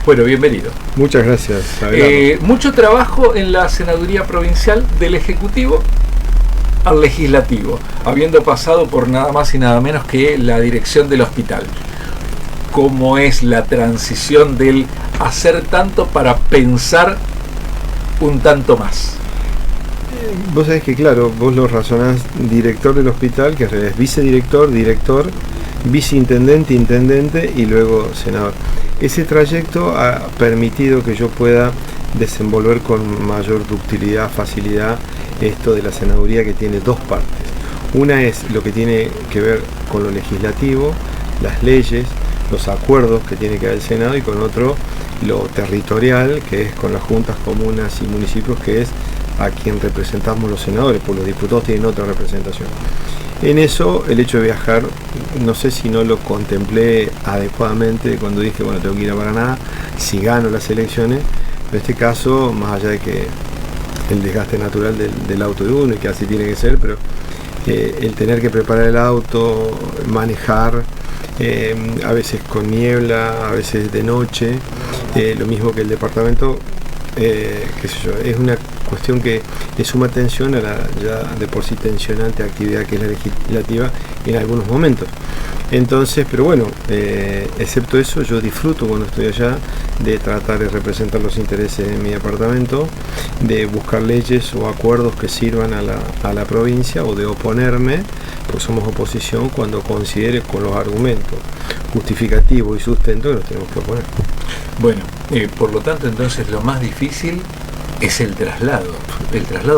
Bueno, bienvenido. Muchas gracias. Mucho trabajo en la Senaduría Provincial del Ejecutivo al Legislativo, habiendo pasado por nada más y nada menos que la dirección del hospital. ¿Cómo es la transición del hacer tanto para pensar un tanto más? Vos sabés que, claro, vos lo razonás director del hospital, que es vicedirector, director, viceintendente, intendente y luego senador. Ese trayecto ha permitido que yo pueda desenvolver con mayor ductilidad, facilidad, esto de la senaduría, que tiene dos partes. Una es lo que tiene que ver con lo legislativo, las leyes, los acuerdos que tiene que dar el Senado, y con otro lo territorial, que es con las juntas, comunas y municipios, que es a quien representamos los senadores, porque los diputados tienen otra representación. En eso, el hecho de viajar, no sé si no lo contemplé adecuadamente cuando dije, bueno, tengo que ir a Paraná, si gano las elecciones. En este caso, más allá de que el desgaste natural del auto de uno, y que así tiene que ser, pero el tener que preparar el auto, manejar, a veces con niebla, a veces de noche, lo mismo que el departamento, qué sé yo, es una cuestión que le suma tensión a la ya de por sí tensionante actividad que es la legislativa en algunos momentos. Entonces, pero bueno, excepto eso, yo disfruto cuando estoy allá de tratar de representar los intereses de mi departamento, de buscar leyes o acuerdos que sirvan a la provincia, o de oponerme, pues somos oposición, cuando considere con los argumentos justificativos y sustento que nos tenemos que oponer. Bueno, por lo tanto, entonces lo más difícil es el traslado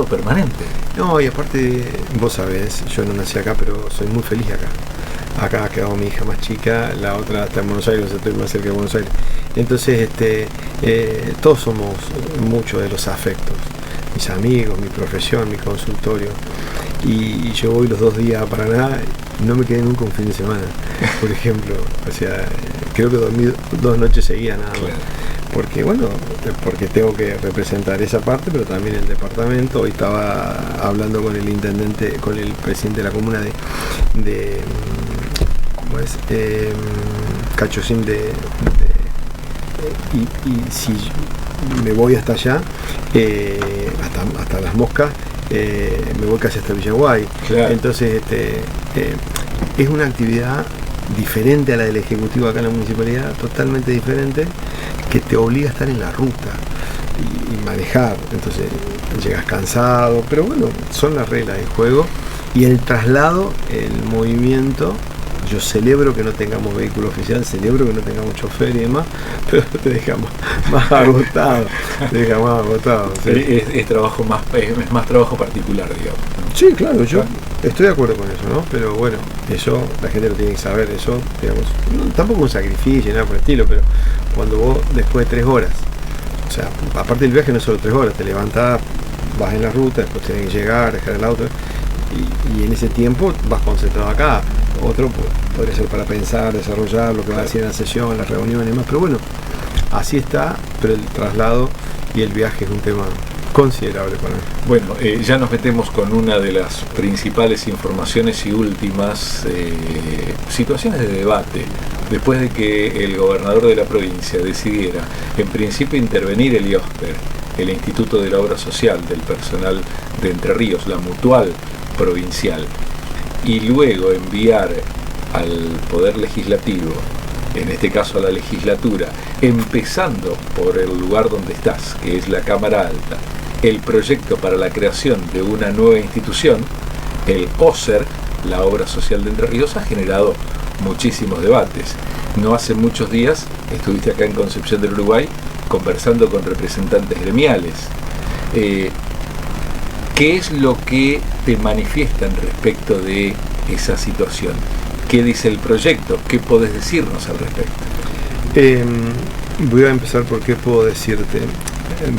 permanente. No, y aparte, vos sabés, yo no nací acá, pero soy muy feliz acá. Acá ha quedado mi hija más chica, la otra está en Buenos Aires, estoy más cerca de Buenos Aires. Entonces, todos somos muchos de los afectos. Mis amigos, mi profesión, mi consultorio. Y yo voy los 2 días a Paraná, no me quedé nunca un fin de semana, por ejemplo. O sea, creo que dormí 2 noches seguidas nada más. Claro. Porque, bueno, porque tengo que representar esa parte, pero también el departamento. Hoy estaba hablando con el intendente, con el presidente de la comuna de ¿cómo es? Cachocín y si me voy hasta allá, hasta Las Moscas, me voy casi hasta Villaguay. Claro. Entonces, es una actividad diferente a la del Ejecutivo acá en la municipalidad, totalmente diferente, que te obliga a estar en la ruta y manejar. Entonces llegas cansado, pero bueno, son las reglas del juego. Y el traslado, el movimiento, yo celebro que no tengamos vehículo oficial, celebro que no tengamos chofer y demás, pero te deja más agotado, ¿sí? Es más trabajo particular, digamos, ¿no? Sí, claro, yo estoy de acuerdo con eso, ¿no? Pero bueno, eso la gente lo tiene que saber, eso, digamos, tampoco un sacrificio, nada por el estilo, pero cuando vos, después de 3 horas, o sea, aparte del viaje no es solo 3 horas, te levantás, vas en la ruta, después tenés que llegar, dejar el auto, y en ese tiempo vas concentrado acá. Otro podría ser para pensar, desarrollar lo que va a decir en la sesión, en las reuniones y demás, pero bueno, así está. Pero el traslado y el viaje es un tema considerable para mí. Bueno, ya nos metemos con una de las principales informaciones y últimas situaciones de debate. Después de que el gobernador de la provincia decidiera, en principio, intervenir el IOSPER, el Instituto de la Obra Social del Personal de Entre Ríos, la Mutual Provincial, y luego enviar al Poder Legislativo, en este caso a la legislatura, empezando por el lugar donde estás, que es la Cámara Alta, el proyecto para la creación de una nueva institución, el OSER, la Obra Social de Entre Ríos, ha generado muchísimos debates. No hace muchos días estuviste acá en Concepción del Uruguay conversando con representantes gremiales. ¿Qué es lo que te manifiestan respecto de esa situación? ¿Qué dice el proyecto? ¿Qué podés decirnos al respecto? Voy a empezar por qué puedo decirte.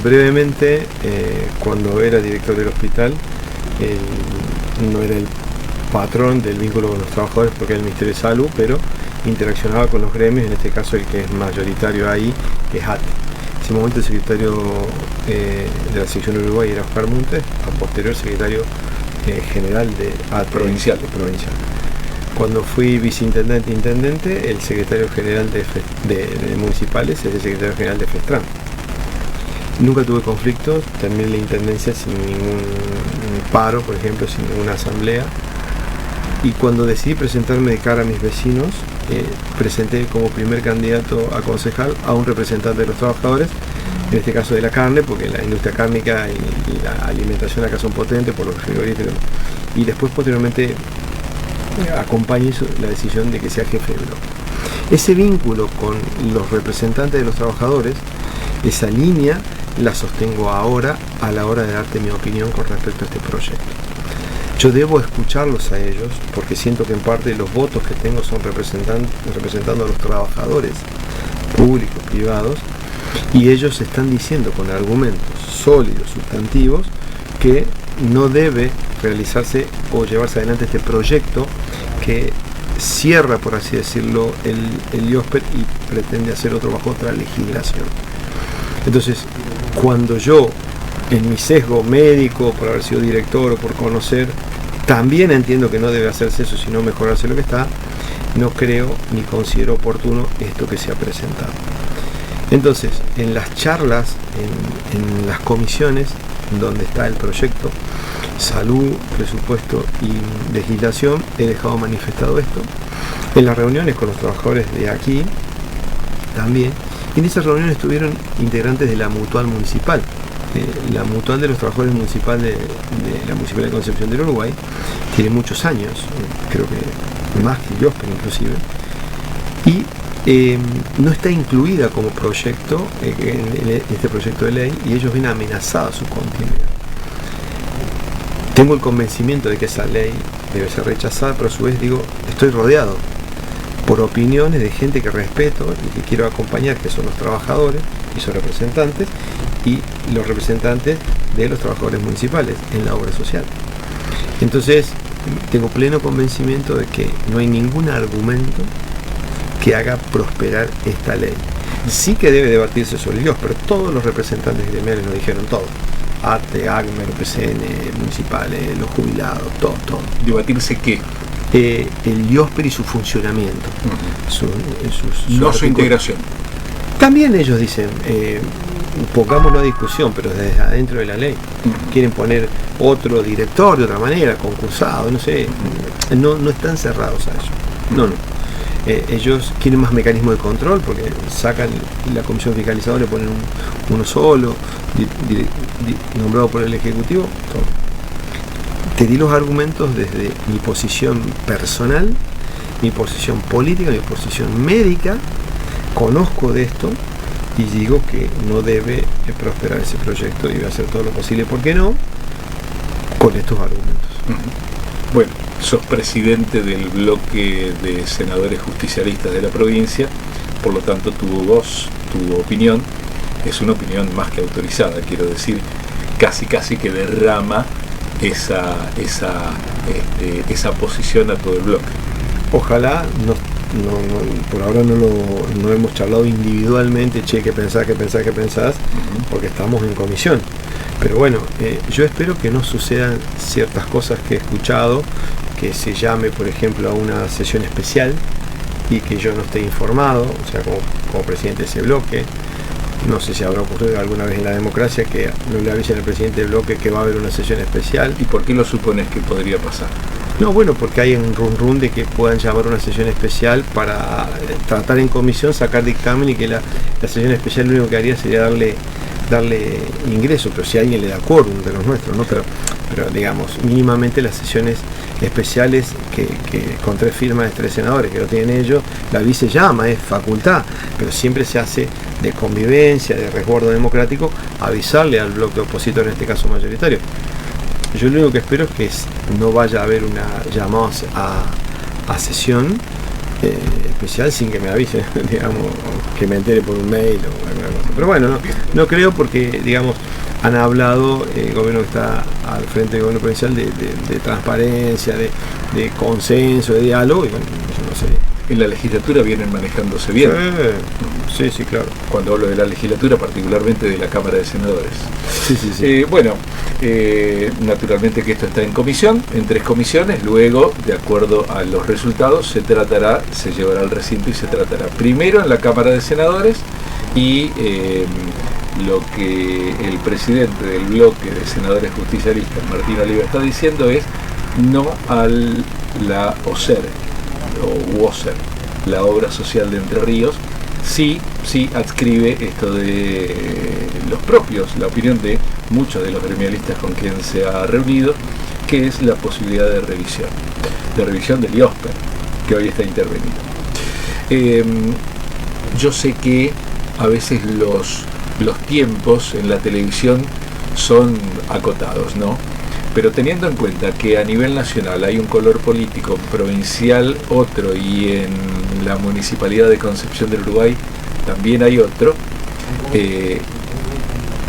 Brevemente, cuando era director del hospital, no era el patrón del vínculo con los trabajadores porque era el Ministerio de Salud, pero interaccionaba con los gremios, en este caso el que es mayoritario ahí es ATE. En ese momento el secretario de la sección de Uruguay era Oscar Montes, a posterior secretario general de ATE, provincial. Cuando fui viceintendente intendente, el secretario general de municipales es el secretario general de FESTRAN. Nunca tuve conflictos, terminé la intendencia sin ningún paro, por ejemplo, sin ninguna asamblea. Y cuando decidí presentarme de cara a mis vecinos, presenté como primer candidato a concejal a un representante de los trabajadores, en este caso de la carne, porque la industria cárnica y la alimentación acá son potentes por los frigoríficos. Y después, posteriormente, acompañé la decisión de que sea jefe de bloque. Ese vínculo con los representantes de los trabajadores, esa línea, la sostengo ahora a la hora de darte mi opinión con respecto a este proyecto. Yo debo escucharlos a ellos porque siento que en parte los votos que tengo son representando a los trabajadores públicos, privados, y ellos están diciendo con argumentos sólidos, sustantivos, que no debe realizarse o llevarse adelante este proyecto que cierra, por así decirlo, el IOSPER y pretende hacer otro bajo otra legislación. Entonces, cuando yo, en mi sesgo médico, por haber sido director o por conocer, también entiendo que no debe hacerse eso, sino mejorarse lo que está, no creo ni considero oportuno esto que se ha presentado. Entonces, en las charlas, en las comisiones donde está el proyecto, salud, presupuesto y legislación, he dejado manifestado esto. En las reuniones con los trabajadores de aquí, también. En esas reuniones estuvieron integrantes de la Mutual Municipal. La Mutual de los Trabajadores Municipal de la Municipalidad de Concepción del Uruguay tiene muchos años, creo que más que yo, inclusive, y no está incluida como proyecto en este proyecto de ley, y ellos ven amenazada su continuidad. Tengo el convencimiento de que esa ley debe ser rechazada, pero a su vez digo, estoy rodeado por opiniones de gente que respeto y que quiero acompañar, que son los trabajadores y sus representantes, y los representantes de los trabajadores municipales en la obra social. Entonces, tengo pleno convencimiento de que no hay ningún argumento que haga prosperar esta ley. Sí que debe debatirse sobre Dios, pero todos los representantes gremiales lo dijeron, todo. ARTE, ACMER, PCN, municipales, los jubilados, todo. ¿Debatirse qué? El IOSPER y su funcionamiento. No su integración. También ellos dicen, pongámoslo a discusión, pero desde adentro de la ley. Quieren poner otro director de otra manera, concursado, no sé. No están cerrados a eso. No. Ellos quieren más mecanismo de control porque sacan la comisión fiscalizadora, le ponen uno solo, nombrado por el Ejecutivo. Todo. Te di los argumentos desde mi posición personal, mi posición política, mi posición médica. Conozco de esto y digo que no debe prosperar ese proyecto y debe hacer todo lo posible, ¿por qué no?, con estos argumentos. Bueno, sos presidente del bloque de senadores justicialistas de la provincia, por lo tanto tu voz, tu opinión, es una opinión más que autorizada, quiero decir, casi que derrama esa posición a todo el bloque. Ojalá, por ahora no hemos charlado individualmente, qué pensás, porque estamos en comisión. Pero bueno, yo espero que no sucedan ciertas cosas que he escuchado, que se llame, por ejemplo, a una sesión especial y que yo no esté informado, o sea, como presidente de ese bloque. No sé si habrá ocurrido alguna vez en la democracia que no le avisen al presidente del bloque que va a haber una sesión especial. ¿Y por qué lo supones que podría pasar? No, bueno, porque hay un run de que puedan llamar una sesión especial para tratar en comisión, sacar dictamen, y que la sesión especial lo único que haría sería darle ingreso, pero si alguien le da quórum de los nuestros, ¿no? Pero digamos, mínimamente las sesiones especiales que con 3 firmas de 3 senadores que lo tienen ellos, la vice llama, es facultad, pero siempre se hace de convivencia, de resguardo democrático, avisarle al bloque opositor, en este caso mayoritario. Yo lo único que espero es que no vaya a haber una llamada a sesión especial sin que me avisen, digamos, que me entere por un mail o alguna cosa. Pero bueno, no creo, porque, digamos, han hablado, el gobierno que está al frente del gobierno provincial, de transparencia, de consenso, de diálogo, y bueno, yo no sé en la legislatura vienen manejándose bien. Sí, sí, claro. Cuando hablo de la legislatura, particularmente de la Cámara de Senadores. Sí. Bueno, naturalmente que esto está en comisión, en 3 comisiones. Luego, de acuerdo a los resultados, se llevará al recinto y se tratará primero en la Cámara de Senadores, y lo que el presidente del bloque de senadores justicialistas, Martín Oliva, está diciendo es no a la OSER, o UOSER, la obra social de Entre Ríos. Sí adscribe esto de los propios, la opinión de muchos de los gremialistas con quien se ha reunido, que es la posibilidad de revisión del IOSPER, que hoy está intervenido. Yo sé que a veces los tiempos en la televisión son acotados, ¿no? Pero teniendo en cuenta que a nivel nacional hay un color político, provincial otro, y en la Municipalidad de Concepción del Uruguay también hay otro,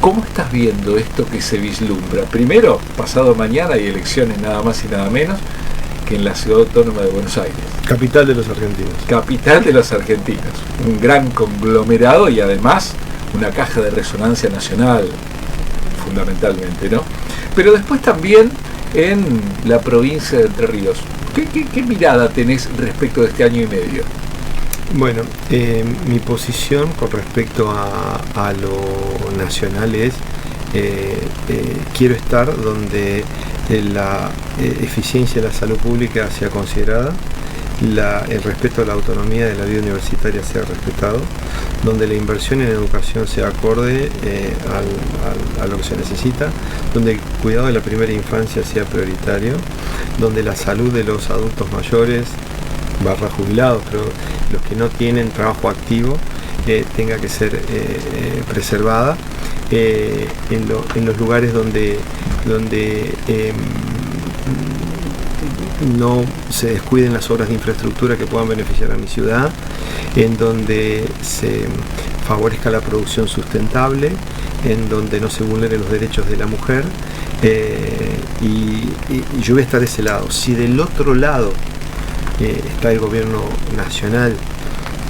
¿cómo estás viendo esto que se vislumbra? Primero, pasado mañana hay elecciones nada más y nada menos que en la Ciudad Autónoma de Buenos Aires. Capital de los argentinos. Capital de los argentinos. Un gran conglomerado y además una caja de resonancia nacional, fundamentalmente, ¿no? Pero después también en la provincia de Entre Ríos. ¿Qué mirada tenés respecto de este año y medio? Bueno, mi posición con respecto a lo nacional es quiero estar donde la eficiencia de la salud pública sea considerada, el respeto a la autonomía de la vida universitaria sea respetado, donde la inversión en educación sea acorde a lo que se necesita, donde el cuidado de la primera infancia sea prioritario, donde la salud de los adultos mayores / jubilados, pero los que no tienen trabajo activo, tenga que ser preservada, en los lugares donde no se descuiden las obras de infraestructura que puedan beneficiar a mi ciudad, en donde se favorezca la producción sustentable, en donde no se vulneren los derechos de la mujer, y yo voy a estar de ese lado. Si del otro lado está el gobierno nacional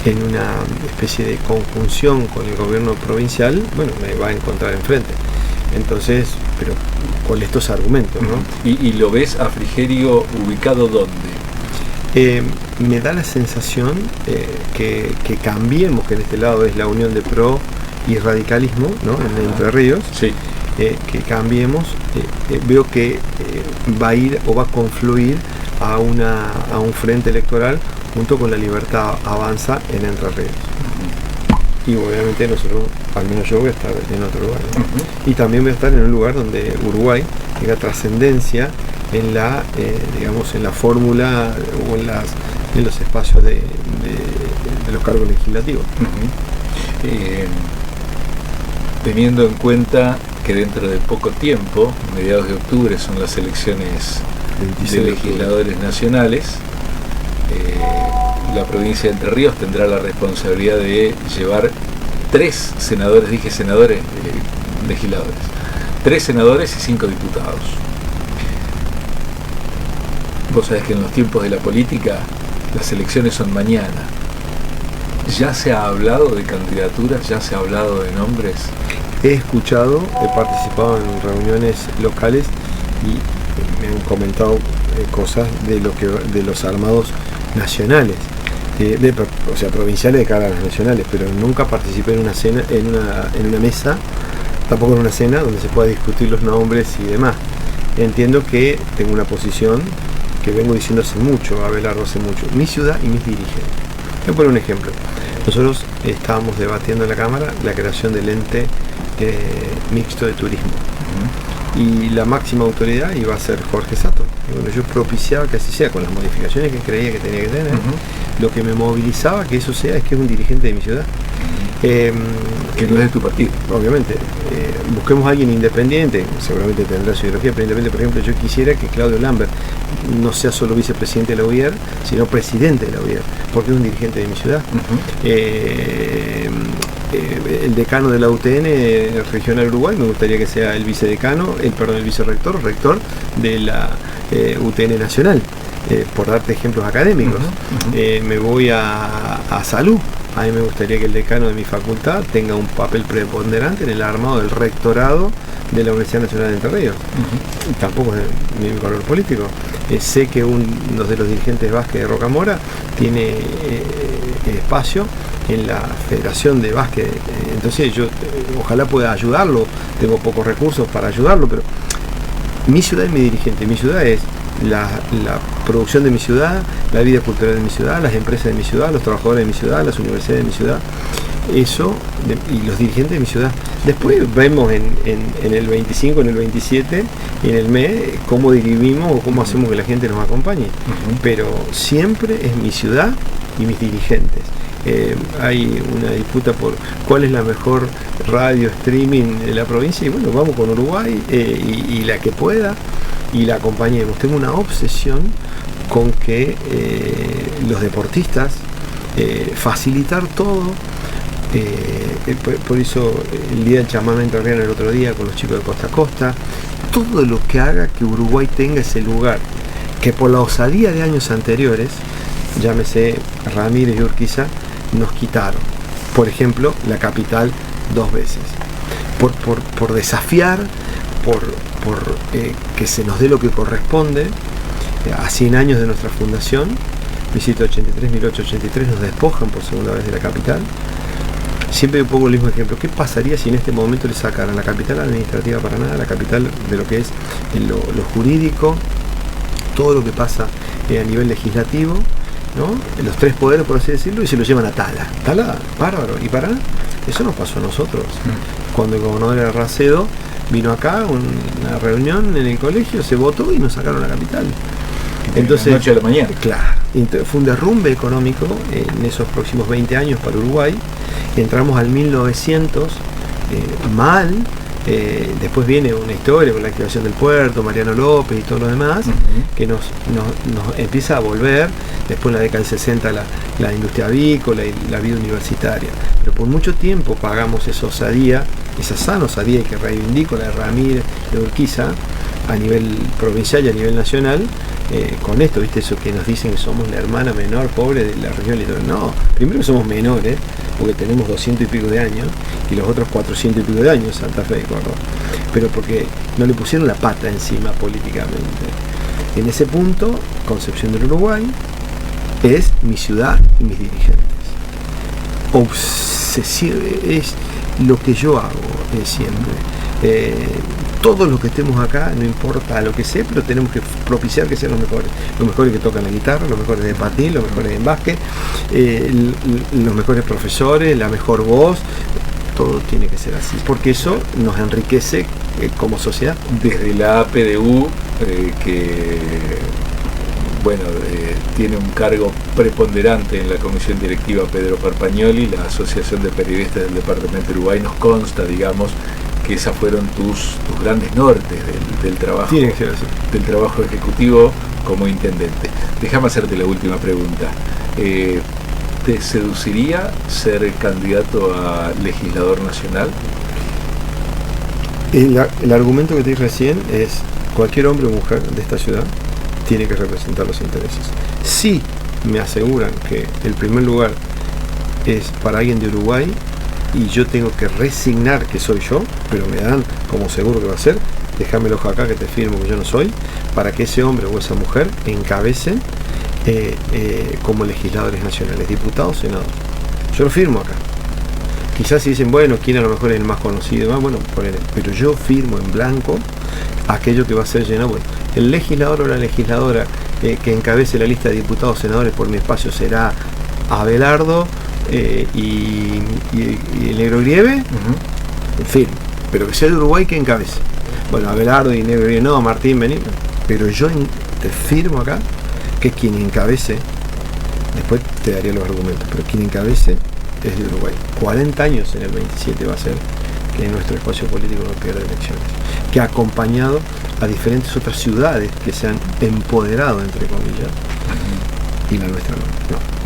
en una especie de conjunción con el gobierno provincial, bueno, me va a encontrar enfrente. Entonces, pero con estos argumentos, ¿no? ¿Y lo ves a Frigerio ubicado dónde? Me da la sensación que cambiemos, que en este lado es la unión de PRO y radicalismo, ¿no? En Entre Ríos, sí. Que cambiemos, veo que va a ir o va a confluir a un frente electoral junto con La Libertad Avanza en Entre Ríos. Y obviamente nosotros, al menos yo, voy a estar en otro lugar, ¿no? Y también voy a estar en un lugar donde Uruguay tenga trascendencia en la fórmula o en los espacios de los cargos legislativos. Teniendo en cuenta que dentro de poco tiempo, mediados de octubre, son las elecciones de legisladores nacionales, la provincia de Entre Ríos tendrá la responsabilidad de llevar 3 senadores, legisladores, 3 senadores y 5 diputados. Vos sabés que en los tiempos de la política las elecciones son mañana. ¿Ya se ha hablado de candidaturas? ¿Ya se ha hablado de nombres? He escuchado, he participado en reuniones locales y me han comentado cosas de los armados nacionales, o sea, provinciales de cara a los nacionales, pero nunca participé en una cena, en una mesa, tampoco en una cena donde se pueda discutir los nombres y demás. Entiendo que tengo una posición que vengo diciendo hace mucho, Abelardo, hace mucho, mi ciudad y mis dirigentes. Voy a poner un ejemplo. Nosotros estábamos debatiendo en la Cámara la creación del ente mixto de turismo. Y la máxima autoridad iba a ser Jorge Sato. Y bueno, yo propiciaba que así sea, con las modificaciones que creía que tenía que tener. Lo que me movilizaba que eso sea es que es un dirigente de mi ciudad. Que no es de tu partido. Obviamente. Busquemos a alguien independiente, seguramente tendrá su ideología, pero independiente. Por ejemplo, yo quisiera que Claudio Lambert no sea solo vicepresidente de la UIER, sino presidente de la UIER, porque es un dirigente de mi ciudad. El decano de la UTN Regional Uruguay, me gustaría que sea el vicedecano, el vicerrector, rector de la UTN Nacional. por darte ejemplos académicos. Me voy a salud. A mí me gustaría que el decano de mi facultad tenga un papel preponderante en el armado del rectorado de la Universidad Nacional de Entre Ríos. Tampoco es de mi color político. Sé que uno de los dirigentes de básquet de Rocamora tiene espacio en la Federación de Básquet. Entonces yo ojalá pueda ayudarlo. Tengo pocos recursos para ayudarlo, pero mi ciudad es mi dirigente. Mi ciudad es la producción de mi ciudad, la vida cultural de mi ciudad, las empresas de mi ciudad, los trabajadores de mi ciudad, las universidades de mi ciudad, eso, y los dirigentes de mi ciudad. Después vemos en el 25, en el 27 y en el mes cómo dirimimos o cómo hacemos que la gente nos acompañe. Pero siempre es mi ciudad y mis dirigentes. Hay una disputa por cuál es la mejor radio streaming de la provincia, y bueno, vamos con Uruguay y la que pueda, y la acompañemos. Tengo una obsesión con que los deportistas, facilitar todo, por eso el día del chamamé entrerriano el otro día con los chicos de Costa a Costa, todo lo que haga que Uruguay tenga ese lugar que por la osadía de años anteriores, llámese Ramírez y Urquiza, nos quitaron. Por ejemplo, la capital 2 veces. Por desafiar, por que se nos dé lo que corresponde. A 100 años de nuestra fundación, 1883, nos despojan por segunda vez de la capital. Siempre pongo el mismo ejemplo. ¿Qué pasaría si en este momento le sacaran la capital administrativa para nada, la capital de lo que es lo jurídico, todo lo que pasa a nivel legislativo, ¿no? Los 3 poderes, por así decirlo, y se lo llevan a Tala? Tala, bárbaro. ¿Y Paraná? Eso nos pasó a nosotros. Cuando el gobernador era Racedo, vino acá, una reunión en el colegio, se votó y nos sacaron la capital. Entonces, noche a la mañana. Claro. Fue un derrumbe económico en esos próximos 20 años para Uruguay. Entramos al 1900 mal. Después viene una historia con la activación del puerto, Mariano López y todo lo demás, que nos empieza a volver. Después en la década del 60 la industria avícola y la vida universitaria. Pero por mucho tiempo pagamos esa osadía, esa sana osadía que reivindico, la de Ramírez, de Urquiza, a nivel provincial y a nivel nacional, con esto, ¿viste? Eso que nos dicen que somos la hermana menor pobre de la región litoral. No, primero somos menores, porque tenemos 200 y pico de años, y los otros 400 y pico de años, Santa Fe y Córdoba. Pero porque no le pusieron la pata encima políticamente. En ese punto, Concepción del Uruguay es mi ciudad y mis dirigentes. Es lo que yo hago siempre. Todos los que estemos acá, no importa lo que sea, pero tenemos que propiciar que sean los mejores que tocan la guitarra, los mejores de patín, los mejores en básquet, los mejores profesores, la mejor voz. Todo tiene que ser así, porque eso nos enriquece como sociedad. Desde la APDU, que bueno, tiene un cargo preponderante en la comisión directiva Pedro Parpagnoli, la Asociación de Periodistas del Departamento de Uruguay, nos consta, digamos, que esas fueron tus grandes nortes del trabajo. Tiene que ser así. Del trabajo ejecutivo como intendente. Déjame hacerte la última pregunta. ¿Te seduciría ser candidato a legislador nacional? El argumento que te dije recién es: cualquier hombre o mujer de esta ciudad tiene que representar los intereses. Si me aseguran que el primer lugar es para alguien de Uruguay y yo tengo que resignar que soy yo, pero me dan como seguro que va a ser, déjame el ojo acá que te firmo que yo no soy, para que ese hombre o esa mujer encabecen como legisladores nacionales, diputados, senadores. Yo lo firmo acá. Quizás si dicen, bueno, quién a lo mejor es el más conocido, bueno, pero yo firmo en blanco aquello que va a ser llenado. Bueno, el legislador o la legisladora que encabece la lista de diputados, senadores por mi espacio será Abelardo y el Negro Grieve, en fin, pero que sea de Uruguay que encabece. Bueno, Abelardo y Negro Grieve, no, Martín, vení, pero yo te firmo acá que quien encabece, después te daría los argumentos, pero quien encabece es de Uruguay. 40 años en el 27 va a ser que nuestro espacio político no pierda elecciones, que ha acompañado a diferentes otras ciudades que se han empoderado, entre comillas, y la nuestra no.